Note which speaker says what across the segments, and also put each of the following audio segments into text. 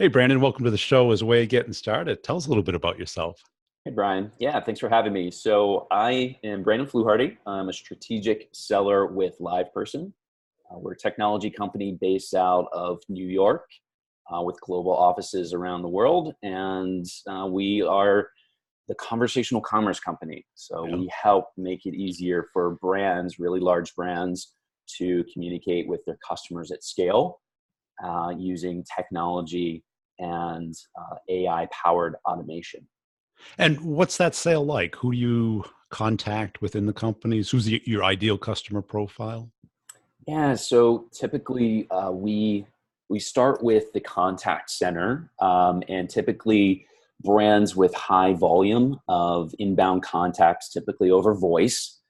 Speaker 1: Hey, Brandon, welcome to the show. As a way of getting started, tell us a little bit about yourself.
Speaker 2: Hey, Brian. Yeah, thanks for having me. So I am Brandon Fluharty. I'm a strategic seller with LivePerson. We're a technology company based out of New York with global offices around the world. And we are the conversational commerce company. So
Speaker 1: Yeah.
Speaker 2: we help make it easier for brands, really large brands, to communicate with their customers at scale using technology and AI-powered automation.
Speaker 1: And what's that sale like? Who do you contact within the companies? Who's your ideal customer profile?
Speaker 2: Yeah, so typically we start with the contact center, and typically brands with high volume of inbound contacts, typically over voice.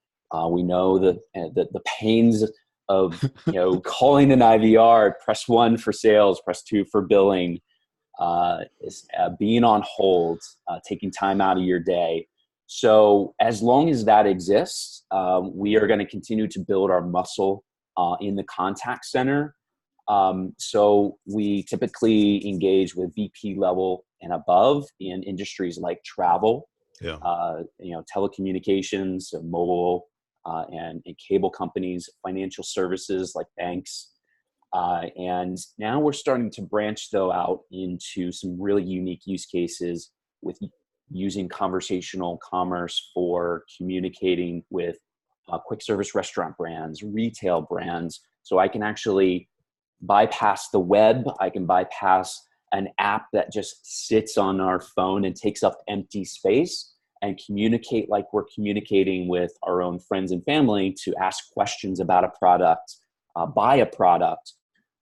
Speaker 2: We know the pains of calling an IVR. Press one for sales, press two for billing, being on hold, taking time out of your day. So as long as that exists, we are going to continue to build our muscle in the contact center. So we typically engage with VP level and above in industries like travel,
Speaker 1: Yeah.
Speaker 2: telecommunications, mobile, and cable companies, financial services like banks. And now we're starting to branch though out into some really unique use cases with using conversational commerce for communicating with quick service restaurant brands, retail brands. So I can actually bypass the web. I can bypass an app that just sits on our phone and takes up empty space and communicate like we're communicating with our own friends and family to ask questions about a product, buy a product,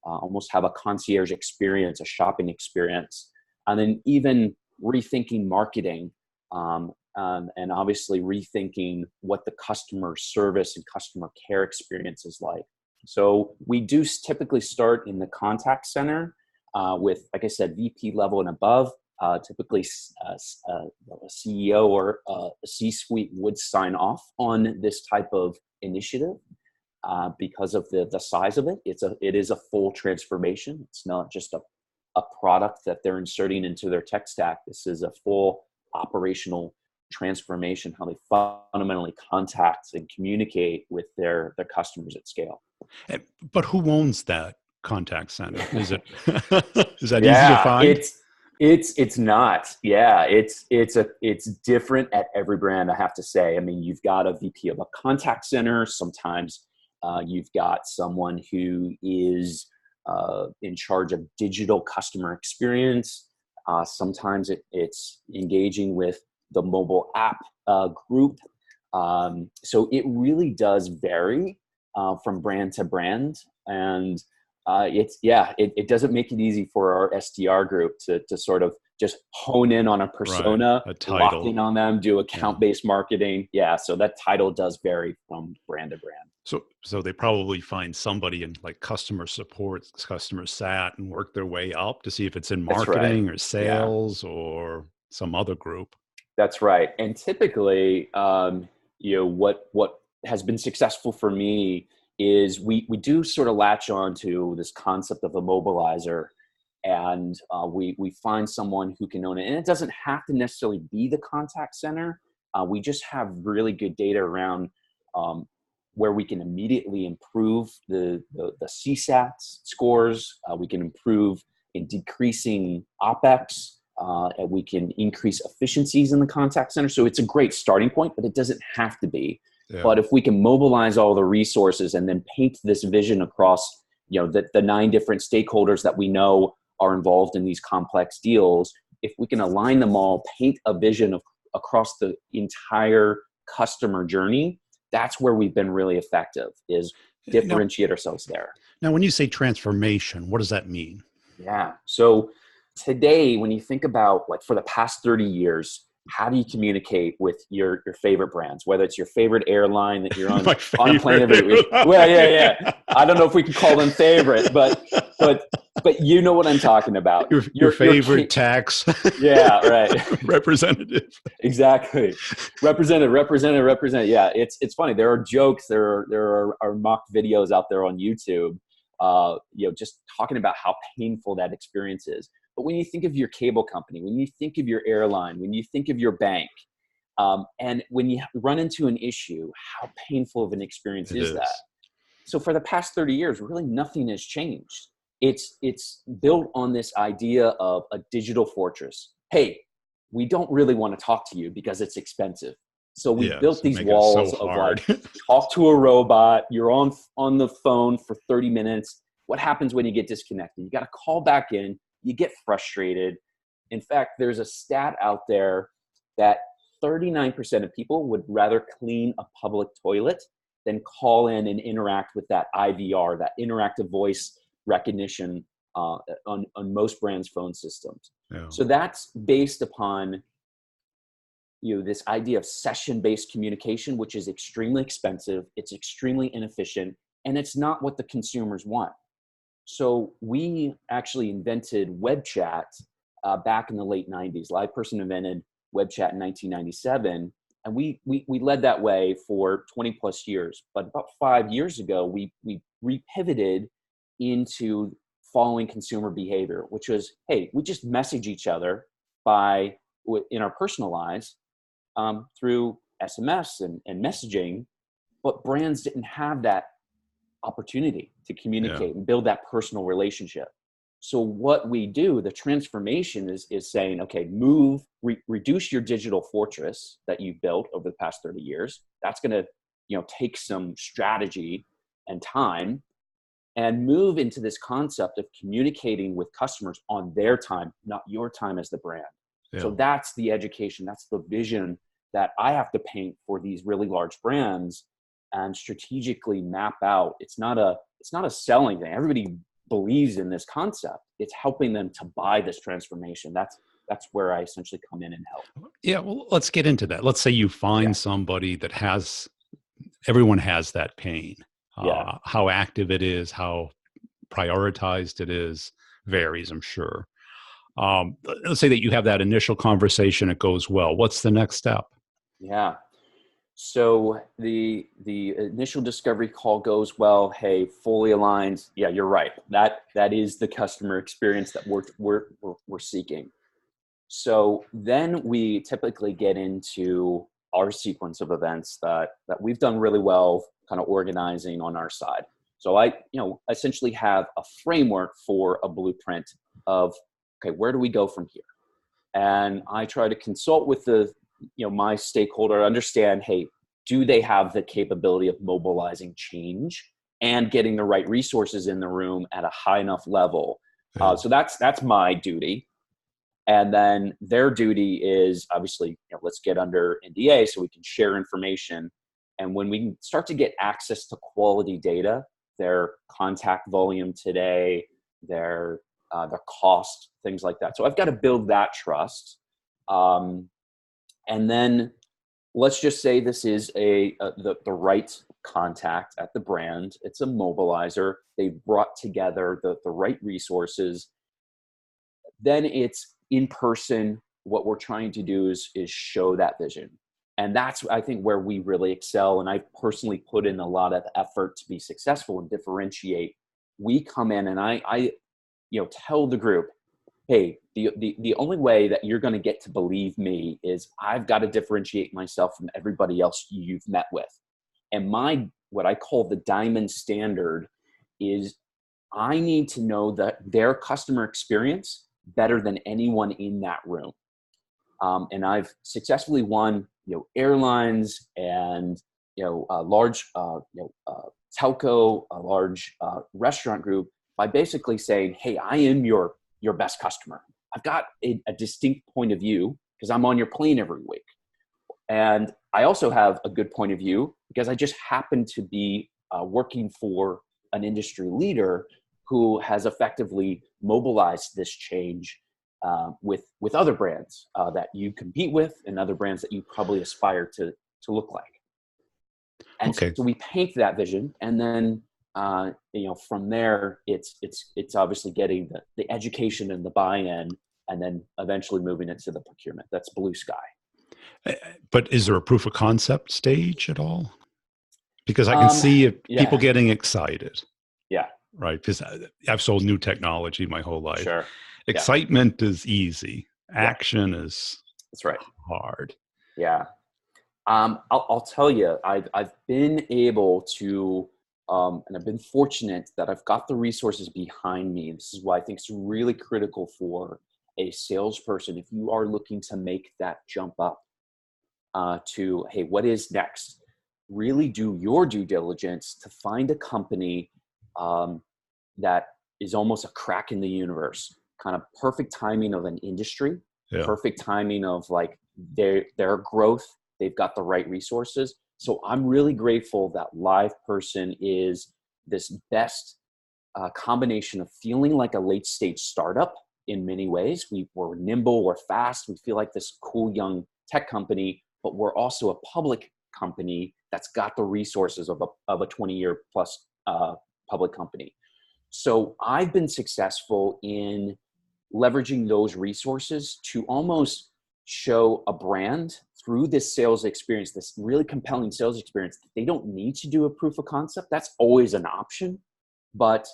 Speaker 2: almost have a concierge experience, a shopping experience, and then even rethinking marketing, and obviously rethinking what the customer service and customer care experience is like. So we do typically start in the contact center with, like I said, VP level and above. Typically a CEO or a C-suite would sign off on this type of initiative. Because of the size of it. It is a full transformation. It's not just a product that they're inserting into their tech stack. This is a full operational transformation, how they fundamentally contact and communicate with their customers at scale.
Speaker 1: But who owns that contact center? Is it is that easy to
Speaker 2: Yeah,
Speaker 1: find?
Speaker 2: it's not. Yeah, it's different at every brand, I have to say. I mean, you've got a VP of a contact center. Sometimes you've got someone who is in charge of digital customer experience. Sometimes it's engaging with the mobile app group. So it really does vary from brand to brand. And it doesn't make it easy for our SDR group to sort of just hone in on a
Speaker 1: Right.
Speaker 2: persona,
Speaker 1: A
Speaker 2: lock
Speaker 1: title.
Speaker 2: in on them, do
Speaker 1: Yeah.
Speaker 2: account-based marketing. Yeah, so that title does vary from brand to brand.
Speaker 1: So they probably find somebody in like customer support, customer sat, and work their way up to see if it's in
Speaker 2: That's right.
Speaker 1: marketing or
Speaker 2: Yeah,
Speaker 1: sales or some other group.
Speaker 2: that's right. And typically, what has been successful for me is we do sort of latch on to this concept of a mobilizer, and we find someone who can own it. And it doesn't have to necessarily be the contact center. We just have really good data around where we can immediately improve the CSAT scores. We can improve in decreasing OpEx. And we can increase efficiencies in the contact center. So it's a great starting point, but it doesn't have to be.
Speaker 1: Yeah.
Speaker 2: But if we can mobilize all the resources and then paint this vision across, the 9 different stakeholders that we know are involved in these complex deals, if we can align them all, paint a vision across the entire customer journey, that's where we've been really effective, is
Speaker 1: Now,
Speaker 2: differentiate ourselves there.
Speaker 1: now, when you say transformation, what does that mean?
Speaker 2: Yeah. So today, when you think about, like, for the past 30 years, how do you communicate with your favorite brands, whether it's your favorite airline that you're
Speaker 1: My
Speaker 2: on a plane
Speaker 1: favorite
Speaker 2: every week? Well, yeah,
Speaker 1: airline.
Speaker 2: yeah. I don't know if we can call them favorite, but you know what I'm talking about.
Speaker 1: Your favorite tax
Speaker 2: Yeah, right.
Speaker 1: representative.
Speaker 2: Exactly. Represented. Yeah, it's funny. There are jokes. There are mock videos out there on YouTube. Just talking about how painful that experience is. But when you think of your cable company, when you think of your airline, when you think of your bank, and when you run into an issue, how painful of an experience
Speaker 1: It
Speaker 2: is that?
Speaker 1: is.
Speaker 2: So for the past 30 years, really nothing has changed. It's built on this idea of a digital fortress. Hey, we don't really want to talk to you because it's expensive. So we
Speaker 1: Yeah.
Speaker 2: built
Speaker 1: So
Speaker 2: these
Speaker 1: make it so
Speaker 2: walls of like,
Speaker 1: hard.
Speaker 2: talk to a robot. You're on the phone for 30 minutes. What happens when you get disconnected? You got to call back in. You get frustrated. In fact, there's a stat out there that 39% of people would rather clean a public toilet than call in and interact with that IVR, that interactive voice recognition on most brands' phone systems.
Speaker 1: Yeah.
Speaker 2: So that's based upon this idea of session-based communication, which is extremely expensive, it's extremely inefficient, and it's not what the consumers want. So we actually invented web chat back in the late 90s. LivePerson invented web chat in 1997, and we led that way for 20 plus years. But about 5 years ago, we repivoted into following consumer behavior, which was, hey, we just message each other in our personal lives through SMS and messaging, but brands didn't have that opportunity to
Speaker 1: Yeah.
Speaker 2: communicate and build that personal relationship. So what we do, the transformation is saying, okay, reduce your digital fortress that you've built over the past 30 years. That's going to, take some strategy and time, and move into this concept of communicating with customers on their time, not your time as the brand. So
Speaker 1: Yeah.
Speaker 2: that's the education. That's the vision that I have to paint for these really large brands and strategically map out. It's not a selling thing. Everybody believes in this concept. It's helping them to buy this transformation. That's where I essentially come in and help.
Speaker 1: Yeah. Well, let's get into that. Let's say you find
Speaker 2: Yeah.
Speaker 1: somebody that everyone has that pain.
Speaker 2: Yeah.
Speaker 1: How active it is, how prioritized it is, varies, I'm sure. Let's say that you have that initial conversation, it goes well. What's the next step?
Speaker 2: Yeah. So the initial discovery call goes well. Hey, fully aligned. Yeah, you're right. That is the customer experience that we're seeking. So then we typically get into our sequence of events that we've done really well, kind of organizing on our side. So I essentially have a framework for a blueprint of, okay, where do we go from here? And I try to consult with my stakeholder, understand, hey, do they have the capability of mobilizing change and getting the right resources in the room at a high enough level?
Speaker 1: Yeah.
Speaker 2: So that's my duty. And then their duty is obviously, let's get under NDA so we can share information. And when we start to get access to quality data, their contact volume today, their cost, things like that. So I've got to build that trust. And then let's just say this is the right contact at the brand. It's a mobilizer. They brought together the right resources. Then it's in person. What we're trying to do is show that vision. And that's, I think, where we really excel. And I personally put in a lot of effort to be successful and differentiate. We come in and I tell the group, hey, the only way that you're going to get to believe me is I've got to differentiate myself from everybody else you've met with. And what I call the diamond standard is I need to know that their customer experience better than anyone in that room. And I've successfully won, airlines and, a large, telco, a large restaurant group by basically saying, hey, I am your best customer. I've got a distinct point of view because I'm on your plane every week. And I also have a good point of view because I just happen to be working for an industry leader who has effectively mobilized this change with other brands that you compete with and other brands that you probably aspire to look like. And
Speaker 1: Okay.
Speaker 2: so we paint that vision, and then from there, it's obviously getting the education and the buy-in, and then eventually moving it to the procurement. That's blue sky.
Speaker 1: But is there a proof of concept stage at all? Because I can see people
Speaker 2: Yeah,
Speaker 1: getting excited.
Speaker 2: yeah.
Speaker 1: right? Because I've sold new technology my whole life.
Speaker 2: Sure. Yeah.
Speaker 1: Excitement is easy.
Speaker 2: Yeah.
Speaker 1: Action is
Speaker 2: That's right.
Speaker 1: hard.
Speaker 2: Yeah. I'll tell you, I've been able to, and I've been fortunate that I've got the resources behind me. This is why I think it's really critical for a salesperson if you are looking to make that jump up to, hey, what is next? Really do your due diligence to find a company um, that is almost a crack in the universe, kind of perfect timing of an industry,
Speaker 1: Yeah.
Speaker 2: perfect timing of like their growth. They've got the right resources. So I'm really grateful that Live Person is this best combination of feeling like a late stage startup in many ways. We're nimble, we're fast, we feel like this cool young tech company, but we're also a public company that's got the resources of a 20-year plus public company. So I've been successful in leveraging those resources to almost show a brand through this sales experience, this really compelling sales experience. They don't need to do a proof of concept. That's always an option. But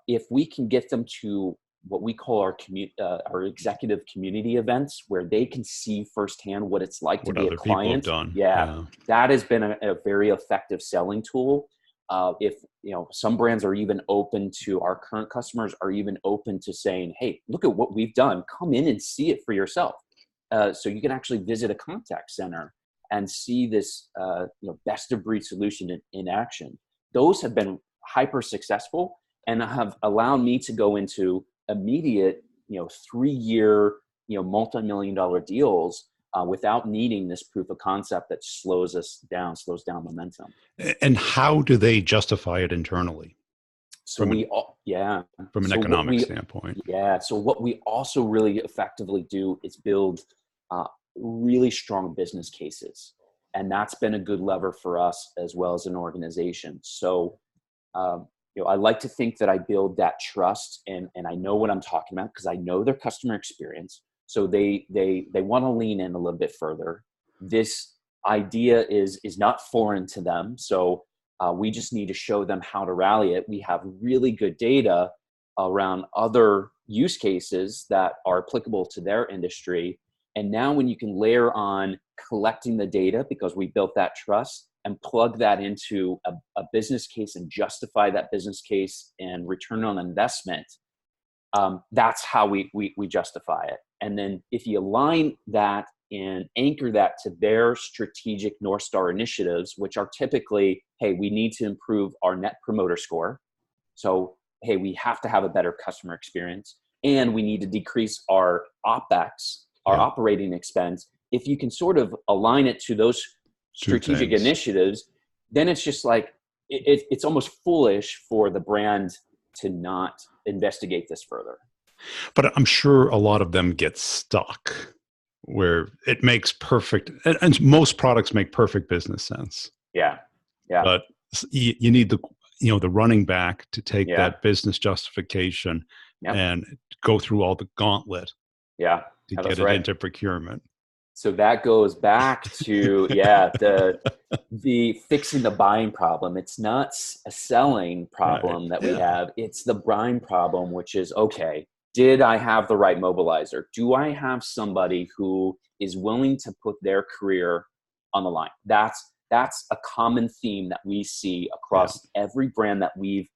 Speaker 2: if we can get them to what we call our executive community events, where they can see firsthand what it's like to
Speaker 1: What
Speaker 2: be a
Speaker 1: other people have
Speaker 2: client,
Speaker 1: done.
Speaker 2: yeah, that has been a very effective selling tool. If some brands are even open to, our current customers are even open to saying, hey, look at what we've done, come in and see it for yourself. So you can actually visit a contact center and see this best of breed solution in action. Those have been hyper successful and have allowed me to go into immediate 3-year multi-million-dollar deals without needing this proof of concept that slows down momentum.
Speaker 1: And how do they justify it internally
Speaker 2: So
Speaker 1: from an
Speaker 2: So
Speaker 1: economic standpoint?
Speaker 2: So what we also really effectively do is build really strong business cases, and that's been a good lever for us as well as an organization. So I like to think that I build that trust, and I know what I'm talking about because I know their customer experience. So they want to lean in a little bit further. This idea is not foreign to them. So we just need to show them how to rally it. We have really good data around other use cases that are applicable to their industry. And now when you can layer on collecting the data, because we built that trust, and plug that into a business case and justify that business case and return on investment, that's how we justify it. And then if you align that and anchor that to their strategic North Star initiatives, which are typically, hey, we need to improve our net promoter score. So, hey, we have to have a better customer experience, and we need to decrease our OpEx, our operating expense. If you can sort of align it to those strategic initiatives, then it's just like, it's almost foolish for the brand to not investigate this further.
Speaker 1: But I'm sure a lot of them get stuck where it makes perfect, and most products make perfect business sense.
Speaker 2: Yeah.
Speaker 1: But you need the running back to take that business justification and go through all the gauntlet to get it into procurement.
Speaker 2: So that goes back to the fixing the buying problem. It's not a selling problem that we have. It's the buying problem, which is, okay, did I have the right mobilizer? Do I have somebody who is willing to put their career on the line? That's a common theme that we see across every brand that we've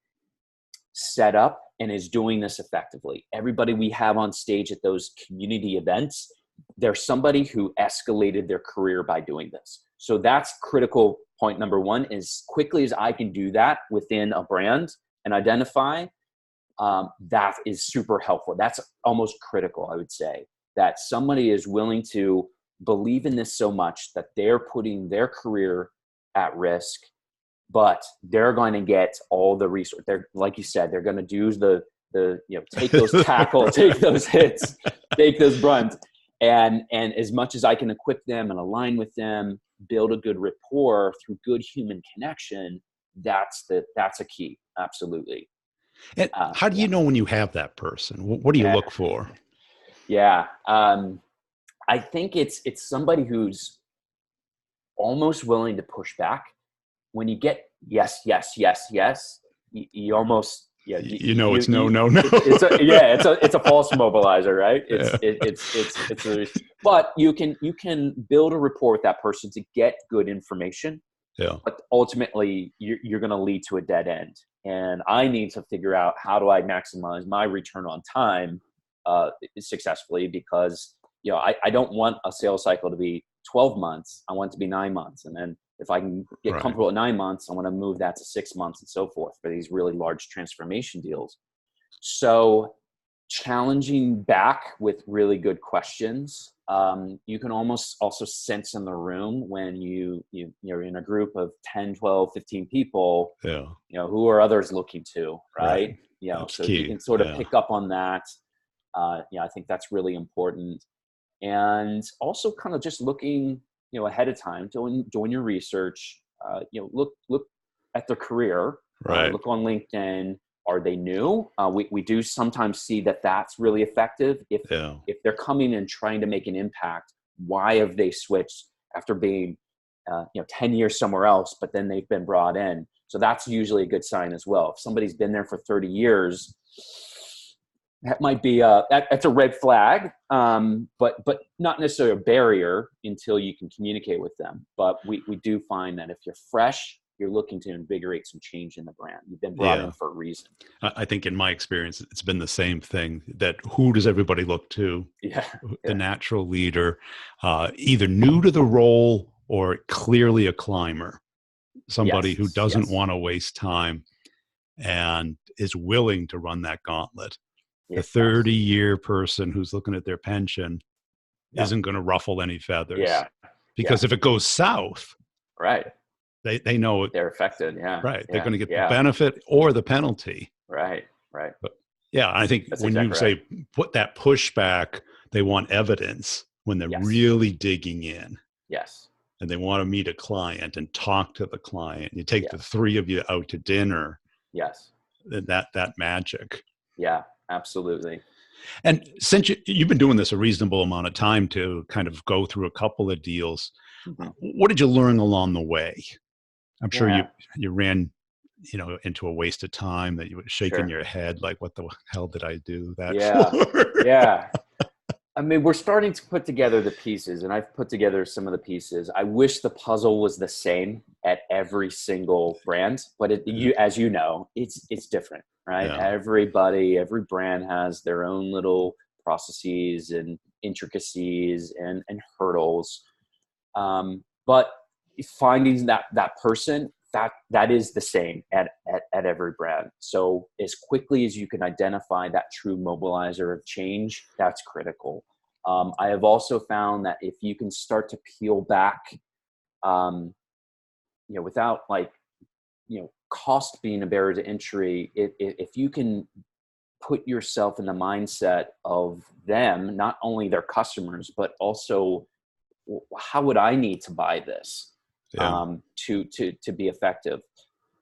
Speaker 2: set up and is doing this effectively. Everybody we have on stage at those community events, there's somebody who escalated their career by doing this. So that's critical point number one. As quickly as I can do that within a brand and identify, that is super helpful. That's almost critical, I would say, that somebody is willing to believe in this so much that they're putting their career at risk, but they're going to get all the resources. They're, like you said, they're going to do take those tackles, take those hits, take those brunts. And as much as I can equip them and align with them, build a good rapport through good human connection, that's a key. Absolutely.
Speaker 1: And how do you know when you have that person? What do you look for?
Speaker 2: I think it's somebody who's almost willing to push back. When you get yes, you almost Yeah,
Speaker 1: it's no.
Speaker 2: It's a false mobilizer, right? But you can build a rapport with that person to get good information.
Speaker 1: Yeah.
Speaker 2: But ultimately, you're going to lead to a dead end, and I need to figure out how do I maximize my return on time successfully, because I don't want a sales cycle to be 12 months. I want it to be 9 months, and then if I can get comfortable at 9 months, I want to move that to 6 months and so forth for these really large transformation deals. So challenging back with really good questions. You can almost also sense in the room when you're in a group of 10, 12, 15 people, who are others looking to, right? So
Speaker 1: key.
Speaker 2: you can sort of pick up on that. I think that's really important. And also kind of just looking, ahead of time, doing your research, look at their career, look on LinkedIn. Are they new? We do sometimes see that that's really effective. If they're coming and trying to make an impact, why have they switched after being 10 years somewhere else, but then they've been brought in? So that's usually a good sign as well. If somebody's been there for 30 years, that might be that's a red flag, but not necessarily a barrier until you can communicate with them. But we do find that if you're fresh, you're looking to invigorate some change in the brand. You've been brought in for a reason.
Speaker 1: I think in my experience, it's been the same thing, that who does everybody look to? The natural leader, either new to the role or clearly a climber, somebody who doesn't want to waste time and is willing to run that gauntlet. The 30-year person who's looking at their pension isn't going to ruffle any feathers. Because if it goes south, they know it,
Speaker 2: they're affected. They're
Speaker 1: going to get the benefit or the penalty. But I think that's when you say put that pushback, they want evidence when they're really digging in. And they want to meet a client and talk to the client. You take the three of you out to dinner. That magic.
Speaker 2: Absolutely.
Speaker 1: And since you've been doing this a reasonable amount of time to kind of go through a couple of deals, what did you learn along the way? I'm sure you ran, into a waste of time that you were shaking your head like, what the hell did I do that for?
Speaker 2: I mean, we're starting to put together the pieces, and I've put together some of the pieces. I wish the puzzle was the same at every single brand, but as you know, it's different, right? Every brand has their own little processes and intricacies and hurdles. But finding that person, that is the same at every brand. So as quickly as you can identify that true mobilizer of change, that's critical. I have also found that if you can start to peel back, without cost being a barrier to entry, if you can put yourself in the mindset of them, not only their customers, but also how would I need to buy this to be effective?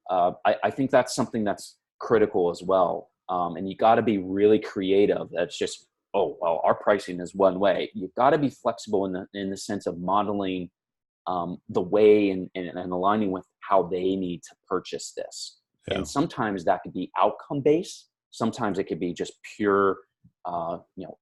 Speaker 2: I think that's something that's critical as well. And you got to be really creative. That's just, our pricing is one way. You've got to be flexible in the sense of modeling the way and aligning with how they need to purchase this. And sometimes that could be outcome based. Sometimes it could be just pure,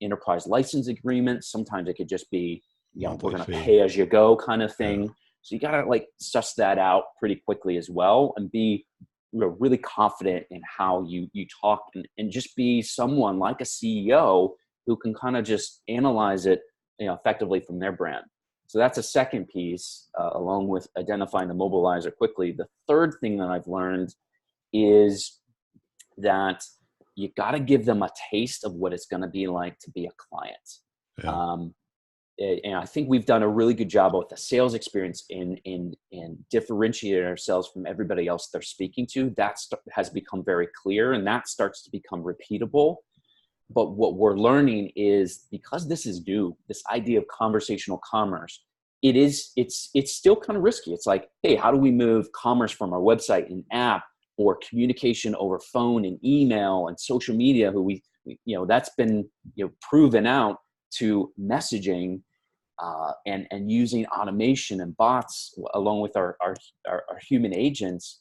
Speaker 2: enterprise license agreements. Sometimes it could just be, we're going to pay as you go kind of thing. So you got to suss that out pretty quickly as well, and be really confident in how you talk, and just be someone like a CEO who can kind of just analyze it, effectively from their brand. So that's a second piece, along with identifying the mobilizer quickly. The third thing that I've learned is that you got to give them a taste of what it's going to be like to be a client. And I think we've done a really good job with the sales experience in differentiating ourselves from everybody else they're speaking to. That has become very clear, and that starts to become repeatable. But what we're learning is, because this is new, this idea of conversational commerce, it's still kind of risky. It's like, hey, how do we move commerce from our website and app, or communication over phone and email and social media, that's been proven out, to messaging and using automation and bots along with our human agents.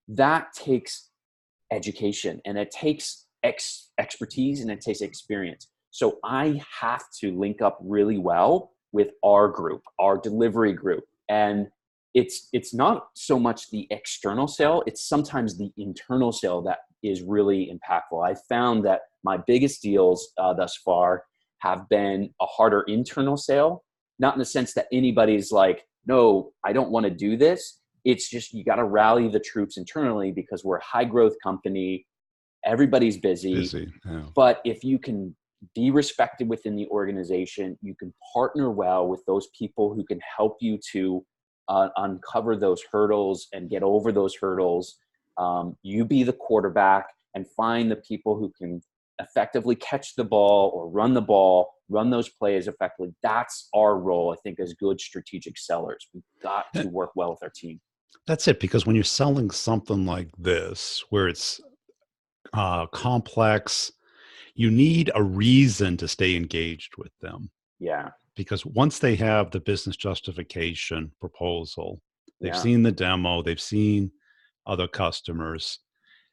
Speaker 2: That takes education, and it takes expertise, and it takes experience. So I have to link up really well with our group, our delivery group. And it's not so much the external sale, it's sometimes the internal sale that is really impactful. I found that my biggest deals thus far have been a harder internal sale, not in the sense that anybody's like, no, I don't want to do this. It's just, you got to rally the troops internally because we're a high growth company. Everybody's busy.
Speaker 1: Yeah.
Speaker 2: But if you can be respected within the organization, you can partner well with those people who can help you to uncover those hurdles and get over those hurdles. You be the quarterback and find the people who can effectively catch the ball or run the ball, run those plays effectively. That's our role, I think, as good strategic sellers. We've got to work well with our team.
Speaker 1: That's it, because when you're selling something like this, where it's complex, you need a reason to stay engaged with them.
Speaker 2: Yeah.
Speaker 1: Because once they have the business justification proposal, they've seen the demo, they've seen other customers,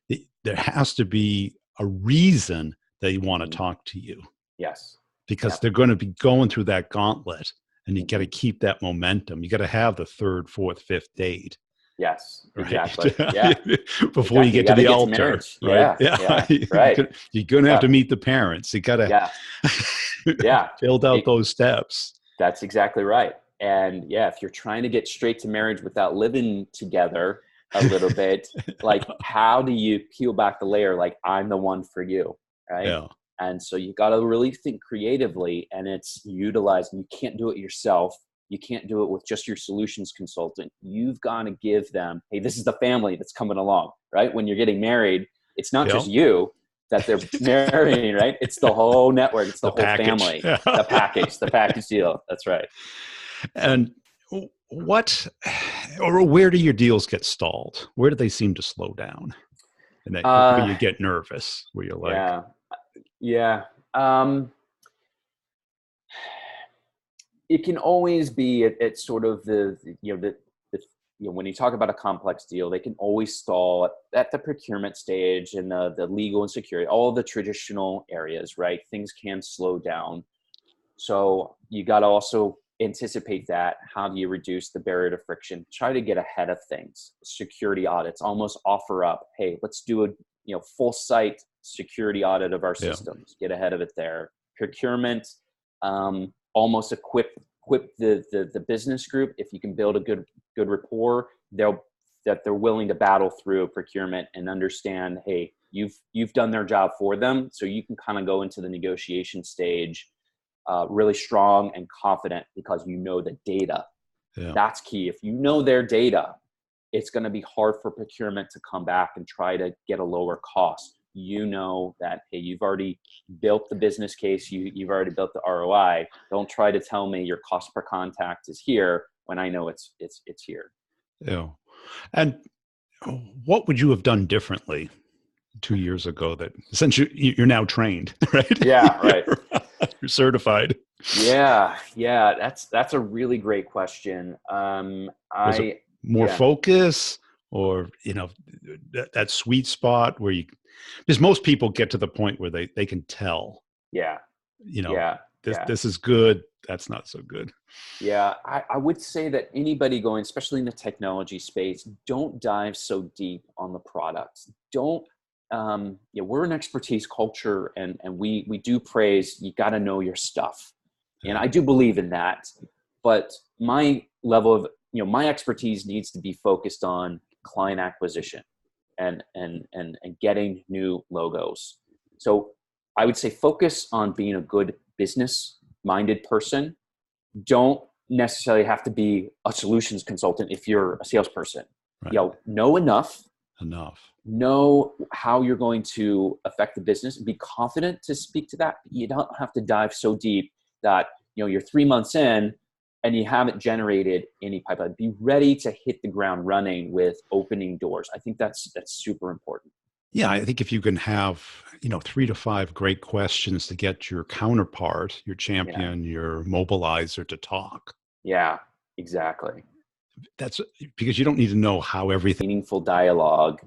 Speaker 1: there has to be a reason they want to talk to you.
Speaker 2: Yes.
Speaker 1: Because they're going to be going through that gauntlet, and you got to keep that momentum. You got to have the third, fourth, fifth date.
Speaker 2: Yes, exactly.
Speaker 1: Right?
Speaker 2: Yeah.
Speaker 1: Before you get to the altar. Right?
Speaker 2: Yeah. Right.
Speaker 1: You're going to have to meet the parents. You got to build out those steps.
Speaker 2: That's exactly right. And if you're trying to get straight to marriage without living together a little bit, like, how do you peel back the layer? Like, I'm the one for you. Right.
Speaker 1: Yeah.
Speaker 2: And so you got to really think creatively, and it's utilizing. You can't do it yourself. You can't do it with just your solutions consultant. You've got to give them, hey, this is the family that's coming along, right? When you're getting married, it's not just you that they're marrying, right? It's the whole network. It's the whole family, the package deal. That's right.
Speaker 1: And where do your deals get stalled? Where do they seem to slow down? And then where you get nervous, where you're like,
Speaker 2: it can always be at sort of when you talk about a complex deal, they can always stall at the procurement stage and the legal and security, all the traditional areas, right? Things can slow down. So you got to also anticipate that. How do you reduce the barrier to friction? Try to get ahead of things. Security audits, almost offer up, hey, let's do a full site security audit of our systems. Get ahead of it there. Procurement, almost equip the business group. If you can build a good rapport, they're willing to battle through procurement and understand, hey, you've done their job for them, so you can kind of go into the negotiation stage really strong and confident because you know the data. That's key. If you know their data, it's going to be hard for procurement to come back and try to get a lower cost. You know that, hey, you've already built the business case. You've already built the ROI. Don't try to tell me your cost per contact is here when I know it's here.
Speaker 1: Yeah. And what would you have done differently 2 years ago that, since you're now trained, right?
Speaker 2: Yeah, right.
Speaker 1: You're certified.
Speaker 2: Yeah. That's a really great question.
Speaker 1: Was it more focus, or that sweet spot where because most people get to the point where they can tell. This is good, that's not so good.
Speaker 2: Yeah, I would say that anybody going, especially in the technology space, don't dive so deep on the products. Don't. We're an expertise culture, and we do praise. You got to know your stuff, and I do believe in that. But my level of my expertise needs to be focused on client acquisition and getting new logos. So I would say focus on being a good business-minded person. Don't necessarily have to be a solutions consultant if you're a salesperson. Right. Know enough. Know how you're going to affect the business and be confident to speak to that. You don't have to dive so deep that you're 3 months in and you haven't generated any pipeline. Be ready to hit the ground running with opening doors. I think that's super important.
Speaker 1: Yeah, I think if you can have 3 to 5 great questions to get your counterpart, your champion, your mobilizer to talk.
Speaker 2: Yeah, exactly.
Speaker 1: That's because you don't need to know how everything.
Speaker 2: Meaningful dialogue.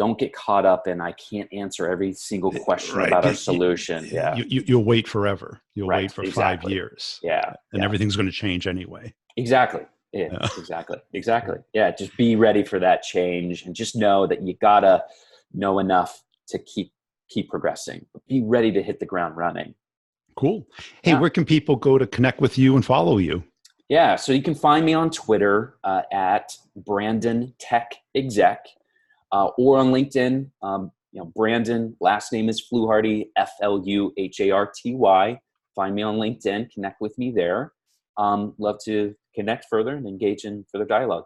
Speaker 2: don't get caught up in, I can't answer every single question about our solution.
Speaker 1: You'll wait forever. You'll wait for
Speaker 2: exactly.
Speaker 1: 5 years.
Speaker 2: Yeah.
Speaker 1: And everything's going to change anyway.
Speaker 2: Exactly. Yeah. Exactly. Yeah. Just be ready for that change, and just know that you gotta know enough to keep progressing. But be ready to hit the ground running.
Speaker 1: Cool. Hey, where can people go to connect with you and follow you?
Speaker 2: Yeah. So you can find me on Twitter at Brandon Tech Exec, or on LinkedIn. Brandon, last name is Fluharty, Fluharty. Find me on LinkedIn, connect with me there. Love to connect further and engage in further dialogue.